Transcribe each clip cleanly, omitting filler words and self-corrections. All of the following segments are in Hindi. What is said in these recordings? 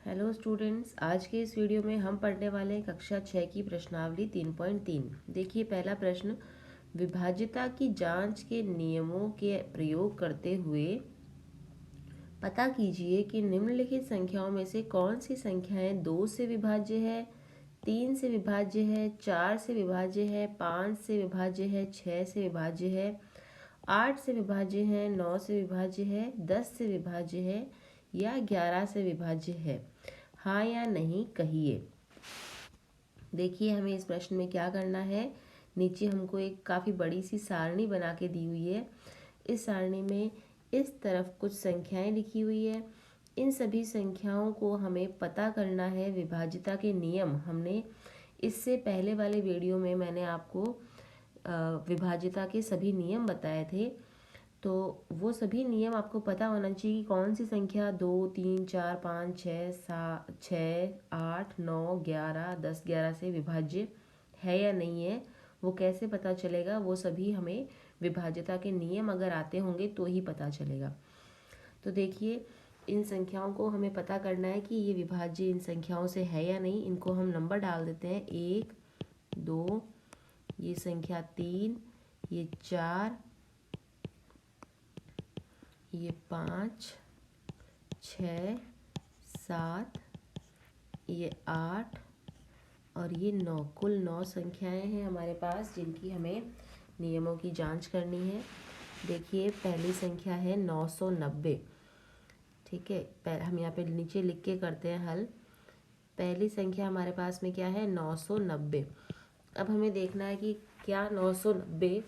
हेलो स्टूडेंट्स, आज के इस वीडियो में हम पढ़ने वाले हैं कक्षा 6 की प्रश्नावली 3.3। देखिए पहला प्रश्न, विभाज्यता की जांच के नियमों के प्रयोग करते हुए पता कीजिए कि निम्नलिखित संख्याओं में से कौन सी संख्याएं 2 से विभाज्य है, 3 से विभाज्य है, 4 से विभाज्य है, 5 से विभाज्य है, 6 से विभाज्य है, 8 से विभाज्य है, 9 से विभाज्य है, 10 से विभाज्य है या 11 से विभाज्य है। हाँ या नहीं कहिए। देखिए हमें इस प्रश्न में क्या करना है। नीचे हमको एक काफ़ी बड़ी सी सारणी बना के दी हुई है। इस सारणी में इस तरफ कुछ संख्याएं लिखी हुई है। इन सभी संख्याओं को हमें पता करना है विभाज्यता के नियम। हमने इससे पहले वाले वीडियो में मैंने आपको विभाज्यता के सभी नियम बताए थे, तो वो सभी नियम आपको पता होना चाहिए कि कौन सी संख्या 2, 3, 4, 5, 6, 7, 6, 8, 9, 11, 10, 11 से विभाज्य है या नहीं है। वो कैसे पता चलेगा, वो सभी हमें विभाज्यता के नियम अगर आते होंगे तो ही पता चलेगा। तो देखिए इन संख्याओं को हमें पता करना है कि ये विभाज्य इन संख्याओं से है या नहीं। इनको हम नंबर डाल देते हैं, 1, 2, ये संख्या 3, ये 4, ये 5, 6, 7, ये 8 और ये 9। कुल 9 संख्याएं हैं हमारे पास जिनकी हमें नियमों की जांच करनी है। देखिए पहली संख्या है 990। ठीक है, हम यहाँ पे नीचे लिख के करते हैं हल। पहली संख्या हमारे पास में क्या है, 990। अब हमें देखना है कि क्या 990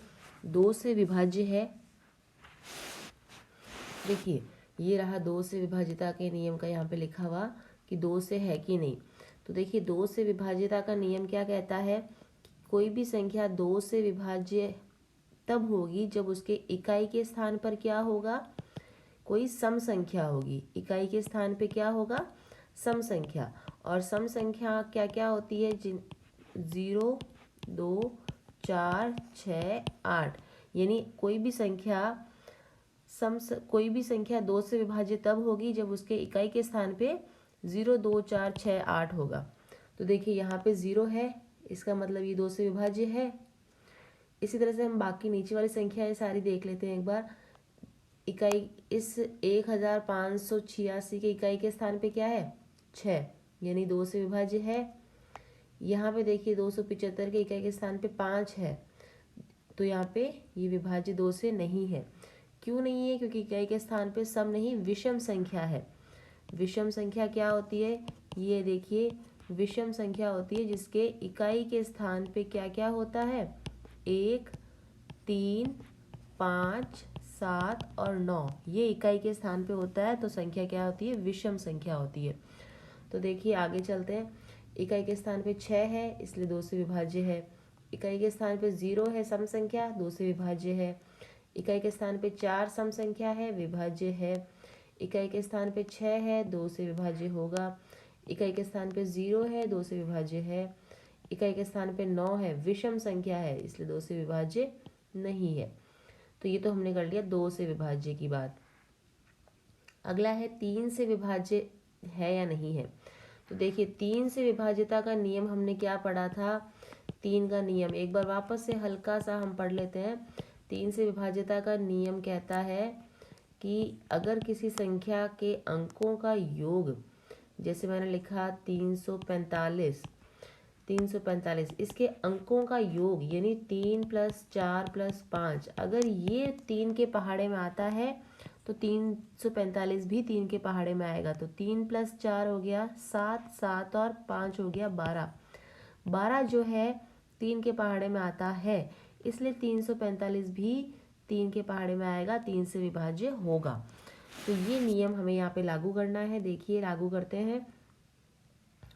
2 से विभाज्य है। देखिए ये रहा 2 से विभाज्यता के नियम का यहाँ पे लिखा हुआ कि 2 से है कि नहीं। तो देखिए 2 से विभाज्यता का नियम क्या कहता है, कोई भी संख्या 2 से विभाज्य तब होगी जब उसके इकाई के स्थान पर क्या होगा, कोई सम संख्या होगी। इकाई के स्थान पे क्या होगा, सम संख्या। और सम संख्या क्या क्या होती है, 0, 2, 4, 6, 8। यानी कोई भी संख्या कोई भी संख्या 2 से विभाज्य तब होगी जब उसके इकाई के स्थान पे 0, 2, 4, 6, 8 होगा। तो देखिए यहाँ पे 0 है, इसका मतलब ये 2 से विभाज्य है। इसी तरह से हम बाकी नीचे वाली संख्याएं सारी देख लेते हैं एक बार। इकाई इस 1586 के इकाई के स्थान पे क्या है, 6, यानी 2 से विभाज्य है। यहाँ पे देखिए 275 के इकाई के स्थान पे 5 है, तो यहाँ पे ये विभाज्य 2 से नहीं है। क्यों नहीं है, क्योंकि इकाई के स्थान पे सम नहीं विषम संख्या है। विषम संख्या क्या होती है, ये देखिए विषम संख्या होती है जिसके इकाई के स्थान पे क्या क्या होता है, 1, 3, 5, 7 और 9। ये इकाई के स्थान पे होता है, तो संख्या क्या होती है, विषम संख्या होती है। तो देखिए आगे चलते हैं। इकाई के स्थान पे 6 है, इसलिए 2 से विभाज्य है। इकाई के स्थान पे 0 है, सम संख्या, 2 से विभाज्य है। इकाई के स्थान पे 4 सम संख्या है, विभाज्य है। इकाई के स्थान पे 6 है, 2 से विभाज्य होगा। इकाई के स्थान पे 0 है, 2 से विभाज्य है। इकाई के स्थान पे 9 है, विषम संख्या है, इसलिए 2 से विभाज्य नहीं है। तो ये तो हमने कर लिया 2 से विभाज्य की बात। अगला है 3 से विभाज्य है या नहीं है। तो देखिए 3 से विभाज्यता का नियम हमने क्या पढ़ा था, 3 का नियम एक बार वापस से हल्का सा हम पढ़ लेते हैं। 3 से विभाज्यता का नियम कहता है कि अगर किसी संख्या के अंकों का योग, जैसे मैंने लिखा 345, 345 इसके अंकों का योग यानी 3 + 4 + 5, अगर ये 3 के पहाड़े में आता है तो 345 भी 3 के पहाड़े में आएगा। तो 3 + 4 हो गया 7, 7 और 5 हो गया 12। 12 जो है 3 के पहाड़े में आता है, इसलिए 345 भी 3 के पहाड़े में आएगा, 3 से विभाज्य होगा। तो ये नियम हमें यहाँ पे लागू करना है। देखिए लागू करते हैं।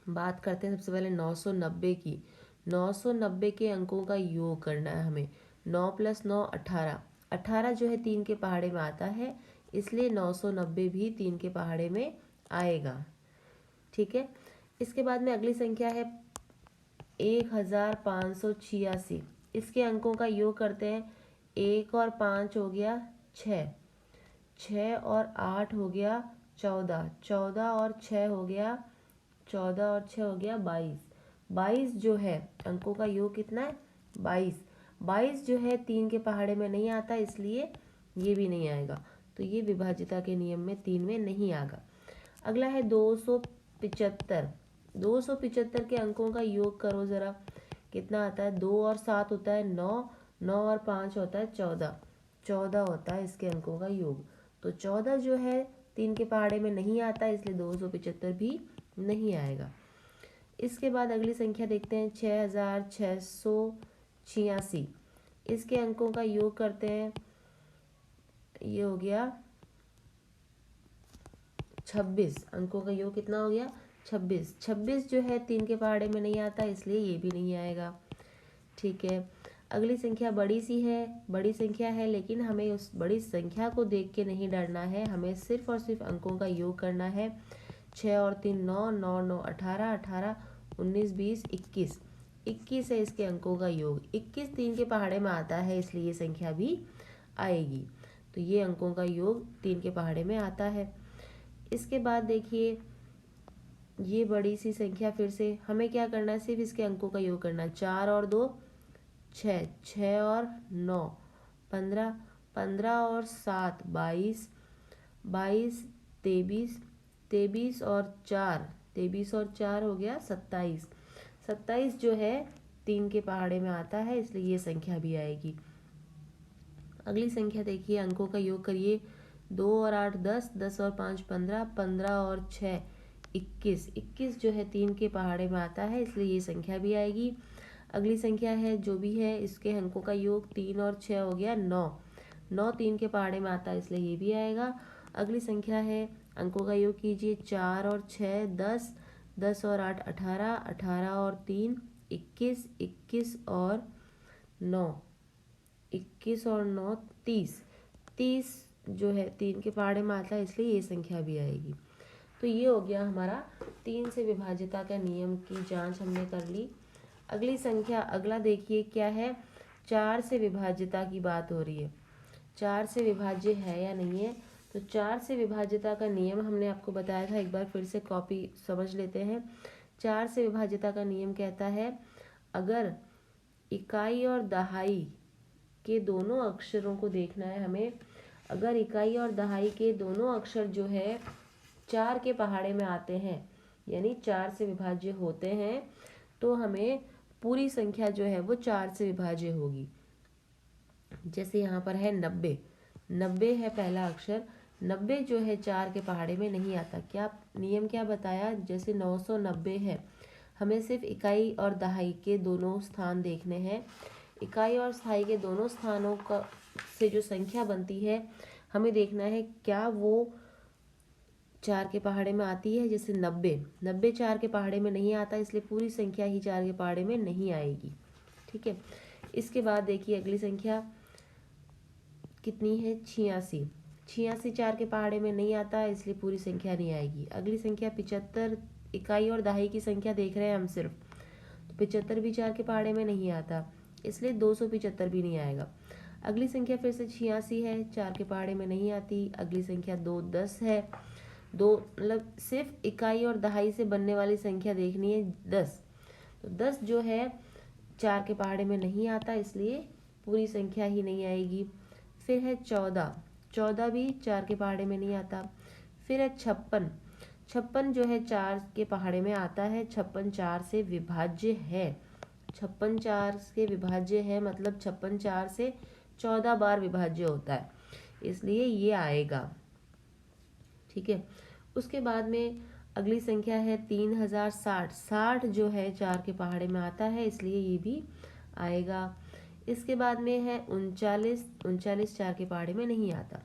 बात करते हैं सबसे पहले 990 की। 990 के अंकों का योग करना है हमें। 9 + 9 18, 18 जो है 3 के पहाड़े में आता है, इसलिए 990 भी 3 के पहाड़े में आएगा। ठीक है, इसके बाद में अगली संख्या है 1586। इसके अंकों का योग करते हैं। 1 और 5 हो गया 6, 6 और 8 हो गया 14, 14 और 6 हो गया 14 और 6 हो गया 22। 22 जो है अंकों का योग कितना है? 22। 22 जो है 3 के पहाड़े में नहीं आता, इसलिए ये भी नहीं आएगा। तो ये विभाज्यता के नियम में 3 में नहीं आएगा। अगला है 275। 275 के अंकों का योग करो ज़रा, कितना आता है? 2 और 7 होता है 9, 9 और 5 होता है 14, 14 होता है इसके अंकों का योग। तो 14 जो है 3 के पहाड़े में नहीं आता, इसलिए 275 भी नहीं आएगा। इसके बाद अगली संख्या देखते हैं 6686। इसके अंकों का योग करते हैं, ये हो गया 26। अंकों का योग कितना हो गया? 26। 26 जो है 3 के पहाड़े में नहीं आता, इसलिए ये भी नहीं आएगा। ठीक है, अगली संख्या बड़ी सी है, बड़ी संख्या है, लेकिन हमें उस बड़ी संख्या को देख के नहीं डरना है, हमें सिर्फ और सिर्फ अंकों का योग करना है। 6 और 3 9, 9 9 18, 18 19 20 21। 21 है इसके अंकों का योग। 21 3 के पहाड़े में आता है, इसलिए ये संख्या भी आएगी। तो ये अंकों का योग 3 के पहाड़े में आता है। इसके बाद देखिए ये बड़ी सी संख्या, फिर से हमें क्या करना है? सिर्फ इसके अंकों का योग करना है। 4 और 2 6, 6 और 9 15, 15 और 7 22, 22 23, 23 और 4, 23 और 4 हो गया 27। 27 जो है 3 के पहाड़े में आता है, इसलिए ये संख्या भी आएगी। अगली संख्या देखिए, अंकों का योग करिए। 2 और 8 10, 10 और 5 15, 15 और 6 21। 21 जो है 3 के पहाड़े में आता है, इसलिए ये संख्या भी आएगी। अगली संख्या है जो भी है, इसके अंकों का योग 3 और 6 हो गया 9। 9 3 के पहाड़े में आता है, इसलिए ये भी आएगा। अगली संख्या है, अंकों का योग कीजिए। 4 और 6 10, 10 और 8 18, 18 और 3 21, 21 और 9, 21 और 9 30। 30 जो है 3 के पहाड़े में आता है, इसलिए ये संख्या भी आएगी। तो ये हो गया हमारा 3 से विभाज्यता का नियम की जांच हमने कर ली। अगली संख्या, अगला देखिए क्या है? 4 से विभाज्यता की बात हो रही है। 4 से विभाज्य है या नहीं है? तो 4 से विभाज्यता का नियम हमने आपको बताया था, एक बार फिर से कॉपी समझ लेते हैं। 4 से विभाज्यता का नियम कहता है, अगर इकाई और दहाई के दोनों अक्षरों को देखना है हमें, अगर इकाई और दहाई के दोनों अक्षर जो है 4 के पहाड़े में आते हैं, यानी 4 से विभाज्य होते हैं, तो हमें पूरी संख्या जो है वो 4 से विभाज्य होगी। जैसे यहाँ पर है 90। 90 है पहला अक्षर। 90 जो है 4 के पहाड़े में नहीं आता। क्या नियम क्या बताया? जैसे 990 है, हमें सिर्फ इकाई और दहाई के दोनों स्थान देखने हैं। इकाई और दहाई के दोनों स्थानों का से जो संख्या बनती है, हमें देखना है क्या वो 4 के पहाड़े में आती है। जैसे 90, 90 4 के पहाड़े में नहीं आता, इसलिए पूरी संख्या ही 4 के पहाड़े में नहीं आएगी। ठीक है, इसके बाद देखिए अगली संख्या कितनी है? 86। 86 4 के पहाड़े में नहीं आता, इसलिए पूरी संख्या नहीं आएगी। अगली संख्या 75। इकाई और दहाई की संख्या देख रहे हैं हम सिर्फ, तो 75 भी 4 के पहाड़े में नहीं आता, इसलिए 275 भी नहीं आएगा। अगली संख्या फिर से 86 है, 4 के पहाड़े में नहीं आती। अगली संख्या 2 10 है। 2 मतलब सिर्फ इकाई और दहाई से बनने वाली संख्या देखनी है 10। तो 10 जो है 4 के पहाड़े में नहीं आता, इसलिए पूरी संख्या ही नहीं आएगी। फिर है 14। 14 भी 4 के पहाड़े में नहीं आता। फिर है 56। 56 जो है 4 के पहाड़े में आता है। 56 4 से विभाज्य है। 56 4 से विभाज्य है, मतलब 56 4 से 14 बार विभाज्य होता है, इसलिए ये आएगा। ठीक है, उसके बाद में अगली संख्या है 3060। 60 जो है 4 के पहाड़े में आता है, इसलिए ये भी आएगा। इसके बाद में है 39। 39 4 के पहाड़े में नहीं आता।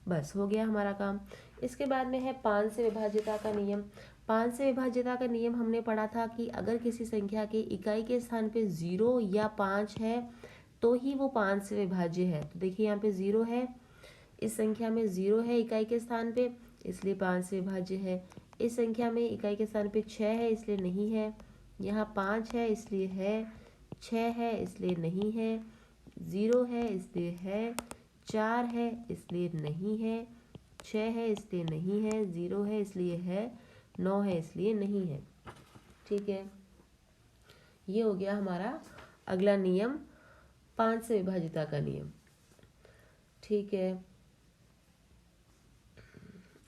बस हो गया हमारा काम। इसके बाद में है 5 से विभाज्यता का नियम। 5 से विभाज्यता का नियम हमने पढ़ा था कि अगर किसी संख्या के इकाई के स्थान पे 0 या 5 है तो ही वो 5 से विभाज्य है। तो देखिए यहाँ पे 0 है, इस संख्या में 0 है इकाई के स्थान पे, इसलिए 5 से विभाज्य है। इस संख्या में इकाई के स्थान पे 6 है, इसलिए नहीं है। यहाँ 5 है, इसलिए है। 6 है, इसलिए नहीं है। 0 है, इसलिए है। 4 है, इसलिए नहीं है। 6 है, इसलिए नहीं है। 0 है, इसलिए है। 9 है, इसलिए नहीं है। ठीक है, ये हो गया हमारा अगला नियम, 5 से विभाजिता का नियम। ठीक है,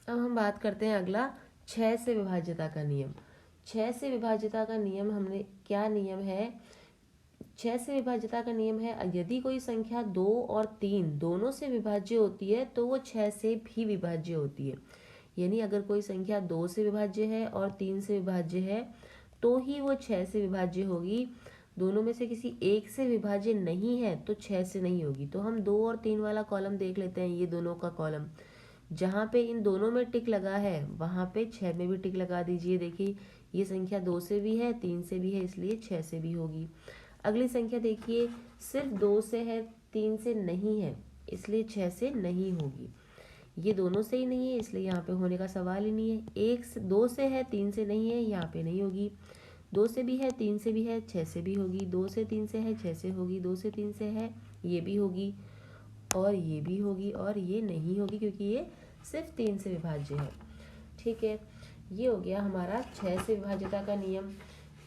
अब हम बात करते हैं अगला 6 से विभाज्यता का नियम। 6 से विभाज्यता का नियम हमने क्या नियम है, 6 से विभाज्यता का नियम है यदि कोई संख्या 2 और 3 दोनों से विभाज्य होती है तो वो 6 से भी विभाज्य होती है। यानी अगर कोई संख्या 2 से विभाज्य है और 3 से विभाज्य है तो ही वो 6 से विभाज्य होगी। दोनों में से किसी एक से विभाज्य नहीं है तो 6 से नहीं होगी। तो हम 2 और 3 वाला कॉलम देख लेते हैं, ये दोनों का कॉलम, जहाँ पे इन दोनों में टिक लगा है वहाँ पे 6 में भी टिक लगा दीजिए। देखिए ये संख्या 2 से भी है, 3 से भी है, इसलिए 6 से भी होगी। अगली संख्या देखिए सिर्फ 2 से है, 3 से नहीं है, इसलिए 6 से नहीं होगी। ये दोनों से ही नहीं है इसलिए यहाँ पे होने का सवाल ही नहीं है। 2 से है, 3 से नहीं है, यहाँ पे नहीं होगी। 2 से भी है, 3 से भी है, 6 से भी होगी। 2 से 3 से है, 6 से होगी। 2 से 3 से है, ये भी होगी और ये भी होगी और ये नहीं होगी क्योंकि ये सिर्फ 3 से विभाज्य है। ठीक है, ये हो गया हमारा 6 से विभाज्यता का नियम।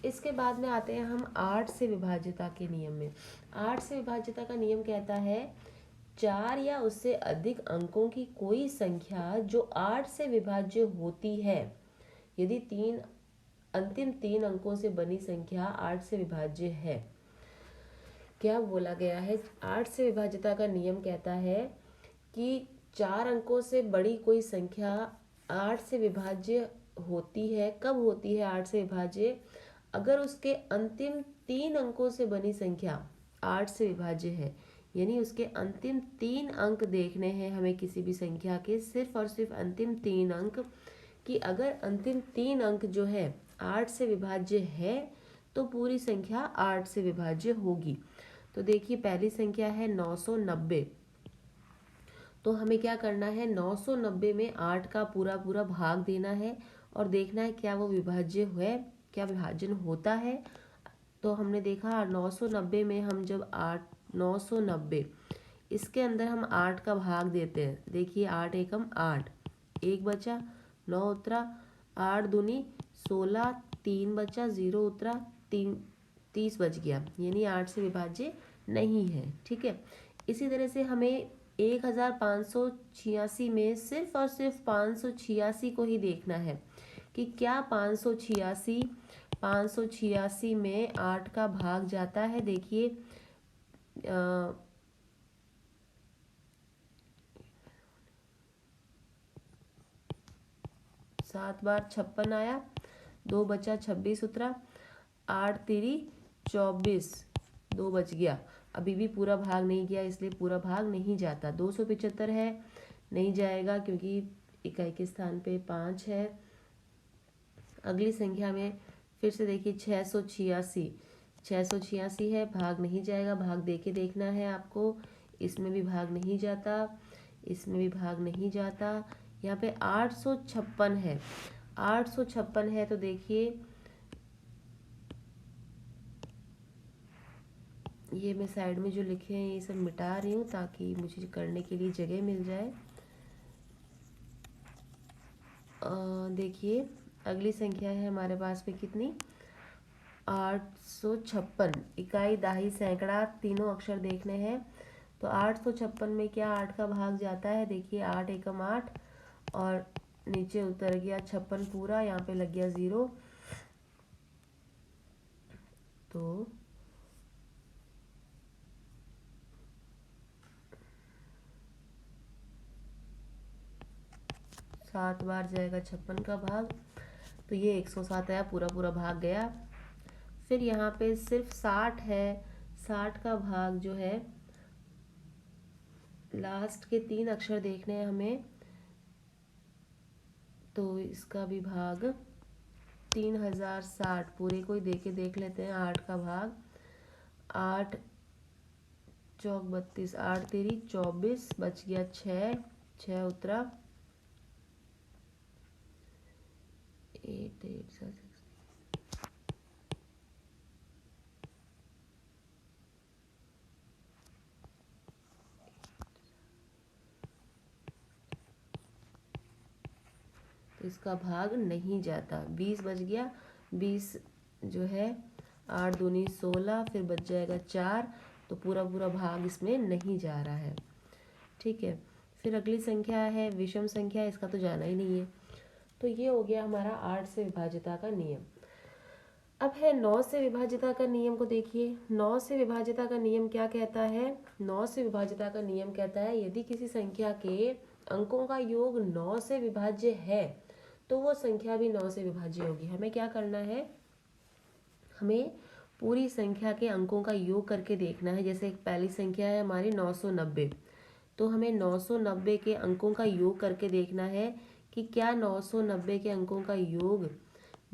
इसके बाद में आते हैं हम 8 से विभाज्यता के नियम में। 8 से विभाज्यता का नियम कहता है 4 या उससे अधिक अंकों की कोई संख्या जो 8 से विभाज्य होती है, यदि अंतिम 3 अंकों से बनी संख्या 8 से विभाज्य है। क्या बोला गया है, 8 से विभाज्यता का नियम कहता है कि 4 अंकों से बड़ी कोई संख्या 8 से विभाज्य होती है। कब होती है 8 से विभाज्य, अगर उसके अंतिम 3 अंकों से बनी संख्या 8 से विभाज्य है। यानी उसके अंतिम 3 अंक देखने हैं हमें किसी भी संख्या के, सिर्फ और सिर्फ अंतिम 3 अंक, कि अगर अंतिम 3 अंक जो है 8 से विभाज्य है तो पूरी संख्या 8 से विभाज्य होगी। तो देखिए पहली संख्या है 990, तो हमें क्या करना है, 990 में 8 का पूरा पूरा भाग देना है और देखना है क्या वो विभाज्य है, क्या विभाजन होता है। तो हमने देखा 990 में हम जब 990 इसके अंदर हम 8 का भाग देते हैं। देखिए 8 एकम 8, 1 बचा, 9 उतरा, 8 दूनी 16, 3 बचा, 0 उतरा, 30 बच गया, यानी 8 से विभाज्य नहीं है। ठीक है, इसी तरह से हमें 1586 में सिर्फ और सिर्फ 586 को ही देखना है कि क्या 586 में 8 का भाग जाता है। देखिए 7 बार 56 आया, 2 बचा, 26 उतरा, 8 तिरी 24, 2 बच गया। अभी भी पूरा भाग नहीं गया इसलिए पूरा भाग नहीं जाता। 275 है, नहीं जाएगा क्योंकि इकाई के स्थान पे 5 है। अगली संख्या में फिर से देखिए 686 है, भाग नहीं जाएगा, भाग दे के देखना है आपको। इसमें भी भाग नहीं जाता, इसमें भी भाग नहीं जाता। यहाँ पे 856 है, 856 है, तो देखिए ये मैं साइड में जो लिखे हैं ये सब मिटा रही हूँ ताकि मुझे करने के लिए जगह मिल जाए। देखिए अगली संख्या है हमारे पास में कितनी, 856। इकाई, दहाई, सैकड़ा तीनों अक्षर देखने हैं। तो 856 में क्या 8 का भाग जाता है। देखिए 8 एकम 8 और नीचे उतर गया 56 पूरा, यहाँ पे लग गया 0। तो 7 बार जाएगा 56 का भाग, तो ये 107 आया, पूरा पूरा भाग गया। फिर यहाँ पे सिर्फ 60 है, 60 का भाग जो है लास्ट के 3 अक्षर देखने हैं हमें, तो इसका भी भाग 3060, पूरे को ही दे के देख लेते हैं। 8 का भाग, 8 चौक 32, 8 तेरी 24, बच गया 6 उतरा, 8 8 6। तो इसका भाग नहीं जाता, 20 बच गया, 20 जो है 8 दूनी 16, फिर बच जाएगा 4, तो पूरा पूरा भाग इसमें नहीं जा रहा है। ठीक है, फिर अगली संख्या है विषम संख्या, इसका तो जाना ही नहीं है। तो ये हो गया हमारा 8 से विभाज्यता का नियम। अब है 9 से विभाज्यता का नियम को देखिए। 9 से विभाज्यता का नियम क्या कहता है? 9 से विभाज्यता का नियम कहता है यदि किसी संख्या के अंकों का योग 9 से विभाज्य है तो वो संख्या भी 9 से विभाज्य होगी। हमें क्या करना है? हमें पूरी संख्या के अंकों का योग करके देखना है। जैसे पहली संख्या है हमारी 990, तो हमें 990 के अंकों का योग करके देखना है कि क्या 990 के अंकों का योग,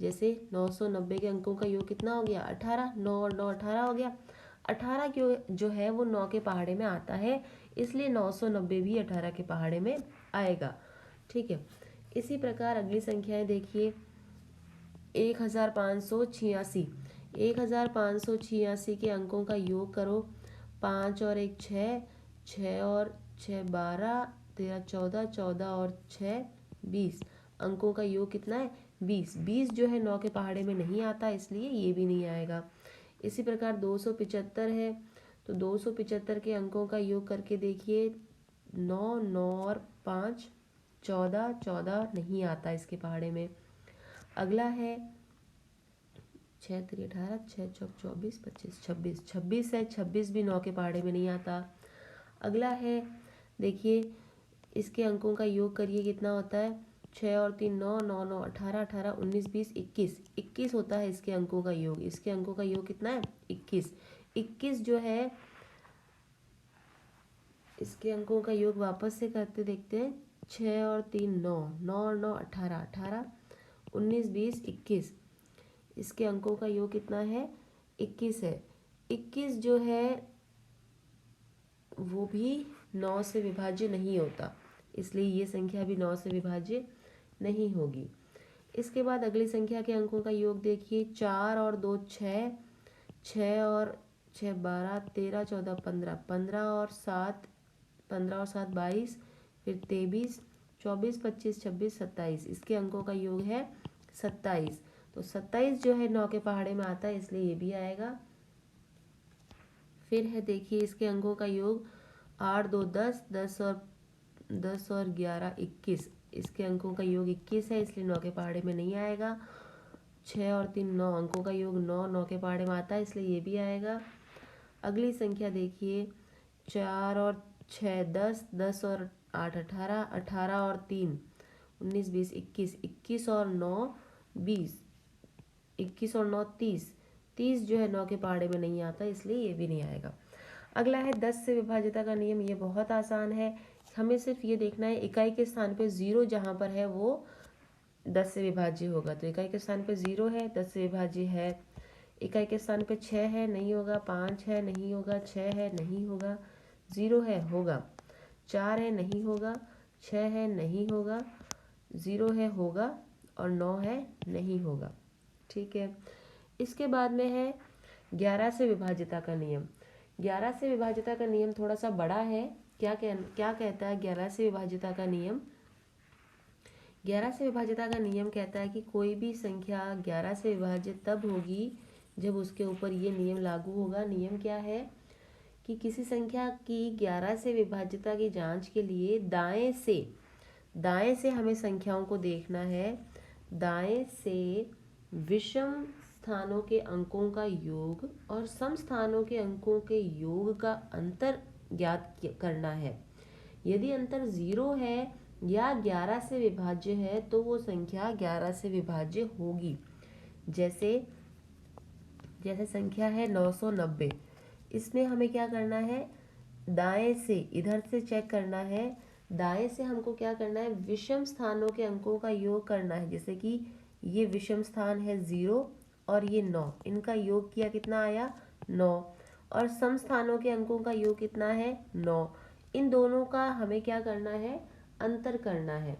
जैसे 990 के अंकों का योग कितना हो गया? 18, 9 और 9 18 हो गया। 18 क्यों जो है वो 9 के पहाड़े में आता है, इसलिए 990 भी 18 के पहाड़े में आएगा। ठीक है, इसी प्रकार अगली संख्याएं देखिए। 1586, 1586 के अंकों का योग करो। 5 और 1 6, 6 और 6 12, 13 14, 14 और 6 20, अंकों का योग कितना है? 20। 20 जो है 9 के पहाड़े में नहीं आता, इसलिए ये भी नहीं आएगा। इसी प्रकार 275 है, तो 275 के अंकों का योग करके देखिए। 9 9 और 5 14, 14 नहीं आता इसके पहाड़े में। अगला है 6 3 18, 6 चौक 24, 25 26, 26 है, 26 भी 9 के पहाड़े में नहीं आता। अगला है देखिए, इसके अंकों का योग करिए, कितना होता है? 6 और 3 9, 9 9 18, 18 19 20 21, 21 होता है इसके अंकों का योग। इसके अंकों का योग कितना है? 21। 21 जो है, इसके अंकों का योग वापस से करते देखते हैं। 6 और 3 9, 9 और 9 18, 18 19 20 21, इसके अंकों का योग कितना है? 21 है। 21 जो है वो भी 9 से विभाज्य नहीं होता, इसलिए ये संख्या भी 9 से विभाज्य नहीं होगी। इसके बाद अगली संख्या के अंकों का योग देखिए। 4 और 2 6, 6 और 6 12, 13 14 15, 15 और 7 22, फिर 23 24 25 26 27, इसके अंकों का योग है 27। तो 27 जो है 9 के पहाड़े में आता है, इसलिए ये भी आएगा। फिर है देखिए, इसके अंकों का योग 8 2 10, 10 और 11 21, इसके अंकों का योग 21 है, इसलिए 9 के पहाड़े में नहीं आएगा। 6 और 3 9, अंकों का योग 9 9 के पहाड़े में आता है, इसलिए ये भी आएगा। अगली संख्या देखिए। 4 और 6 10, 10 और 8 18, 18 और 3 19 20 21, 21 और 9 20, 21 और 9 30, 30 जो है 9 के पहाड़े में नहीं आता, इसलिए ये भी नहीं आएगा। अगला है 10 से विभाज्यता का नियम। ये बहुत आसान है, हमें सिर्फ ये देखना है इकाई के स्थान पे 0 जहाँ पर है वो 10 से विभाज्य होगा। तो इकाई के स्थान पे 0 है, 10 से विभाज्य है। इकाई के स्थान पे 6 है, नहीं होगा। 5 है, नहीं होगा। 6 है, नहीं होगा। 0 है, होगा। 4 है, नहीं होगा। 6 है, नहीं होगा। 0 है, होगा। और 9 है, नहीं होगा। ठीक है, इसके बाद में है 11 से विभाज्यता का नियम। 11 से विभाज्यता का नियम थोड़ा सा बड़ा है। क्या कहता है 11 से विभाज्यता का नियम? 11 से विभाज्यता का नियम कहता है कि कोई भी संख्या 11 से विभाज्य तब होगी जब उसके ऊपर ये नियम लागू होगा। नियम क्या है कि किसी संख्या की 11 से विभाज्यता की जांच के लिए दाएं से हमें संख्याओं को देखना है। दाएं से विषम स्थानों के अंकों का योग और सम स्थानों के अंकों के योग का अंतर ज्ञात करना है। यदि अंतर 0 है या 11 से विभाज्य है तो वो संख्या 11 से विभाज्य होगी। जैसे संख्या है 990, इसमें हमें क्या करना है? दाएं से, इधर से चेक करना है। दाएं से हमको क्या करना है? विषम स्थानों के अंकों का योग करना है। जैसे कि ये विषम स्थान है 0 और ये 9, इनका योग किया, कितना आया? 9। और सम स्थानों के अंकों का योग कितना है? 9। इन दोनों का हमें क्या करना है? अंतर करना है।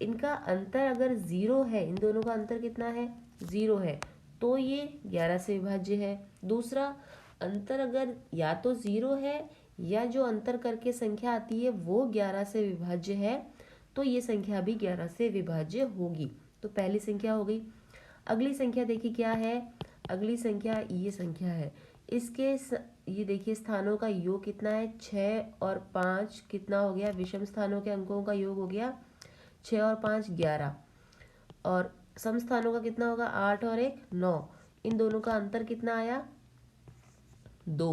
इनका अंतर अगर 0 है, इन दोनों का अंतर कितना है? 0 है, तो ये 11 से विभाज्य है। दूसरा, अंतर अगर या तो 0 है या जो अंतर करके संख्या आती है वो 11 से विभाज्य है, तो ये संख्या भी 11 से विभाज्य होगी। तो पहली संख्या हो गई। अगली संख्या देखिए क्या है? अगली संख्या ये संख्या है, ये देखिए स्थानों का योग कितना है, 6 और 5 कितना हो गया, विषम स्थानों के अंकों का योग हो गया 6 और 5 11, और सम स्थानों का कितना होगा 8 और 1 9। इन दोनों का अंतर कितना आया 2।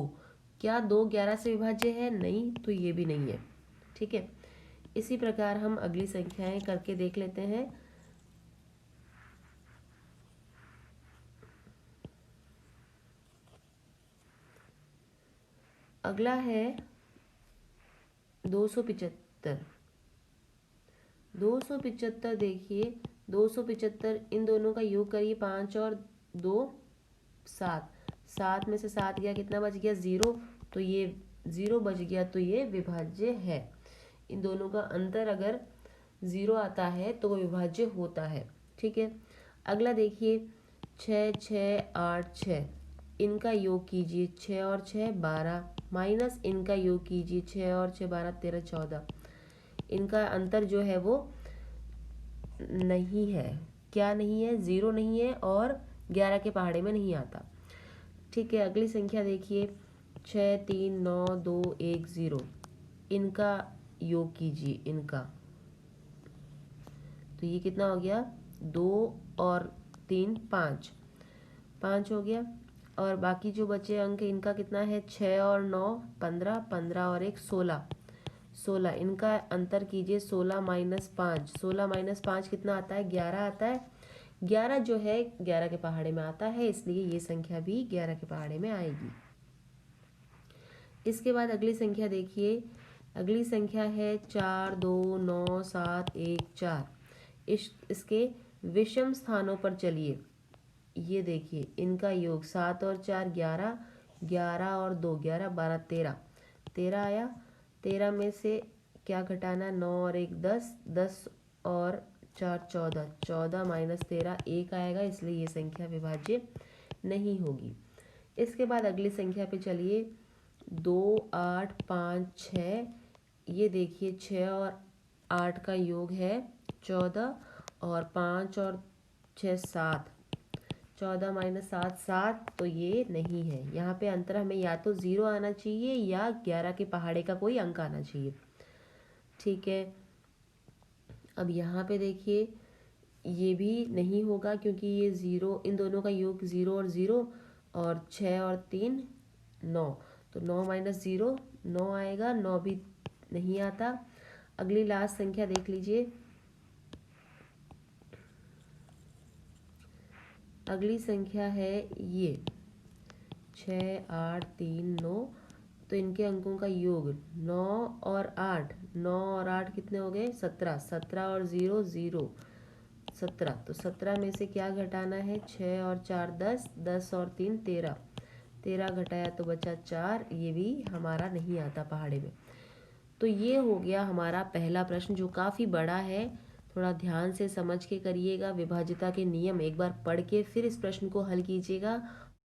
क्या 2 11 से विभाज्य है, नहीं, तो ये भी नहीं है। ठीक है, इसी प्रकार हम अगली संख्याएं करके देख लेते हैं। अगला है 275। 275 देखिए, 275 इन दोनों का योग करिए, 5 और 2 7, 7 में से 7 गया, कितना बच गया 0, तो ये 0 बच गया, तो ये विभाज्य है। इन दोनों का अंतर अगर 0 आता है तो वो विभाज्य होता है। ठीक है, अगला देखिए 6 6 8 6, इनका योग कीजिए, 6 और 6 12, माइनस इनका योग कीजिए, 6 और 6 12 13 14। इनका अंतर जो है वो नहीं है, क्या नहीं है, 0 नहीं है और 11 के पहाड़े में नहीं आता। ठीक है, अगली संख्या देखिए 6 3 9 2 1 0, इनका योग कीजिए इनका, तो ये कितना हो गया 2 और 3 5, 5 हो गया। और बाकी जो बचे अंक इनका कितना है, 6 और 9 15, 15 और 1 16, 16, इनका अंतर कीजिए, 16 माइनस 5, 16 माइनस 5 कितना आता है 11 आता है। 11 जो है 11 के पहाड़े में आता है, इसलिए ये संख्या भी 11 के पहाड़े में आएगी। इसके बाद अगली संख्या देखिए, अगली संख्या है 4 2 9 7 1 4। इसके विषम स्थानों पर चलिए, ये देखिए इनका योग 7 और 4 11, 11 और 2 11 12 13, 13 आया। 13 में से क्या घटाना, 9 और 1 10, 10 और 4 14, 14 माइनस 13 1 आएगा, इसलिए ये संख्या विभाज्य नहीं होगी। इसके बाद अगली संख्या पे चलिए 2 8 5 6, ये देखिए 6 और 8 का योग है 14, और 5 और 6 7, 14 माइनस 7 7, तो ये नहीं है। यहाँ पे अंतर हमें या तो 0 आना चाहिए या 11 के पहाड़े का कोई अंक आना चाहिए। ठीक है, अब यहाँ पे देखिए ये भी नहीं होगा, क्योंकि ये 0, इन दोनों का योग 0 और 0, और 6 और 3 9, तो 9 माइनस 0 9 आएगा, 9 भी नहीं आता। अगली लास्ट संख्या देख लीजिए, अगली संख्या है ये 6 8 3 9, तो इनके अंकों का योग 9 और 8, 9 और 8 कितने हो गए 17, 17 और 0 0, 17, तो 17 में से क्या घटाना है, 6 और 4 10, 10 और 3 13, 13 घटाया तो बचा 4, ये भी हमारा नहीं आता पहाड़े में। तो ये हो गया हमारा पहला प्रश्न, जो काफ़ी बड़ा है, थोड़ा ध्यान से समझ के करिएगा। विभाज्यता के नियम एक बार पढ़ के फिर इस प्रश्न को हल कीजिएगा,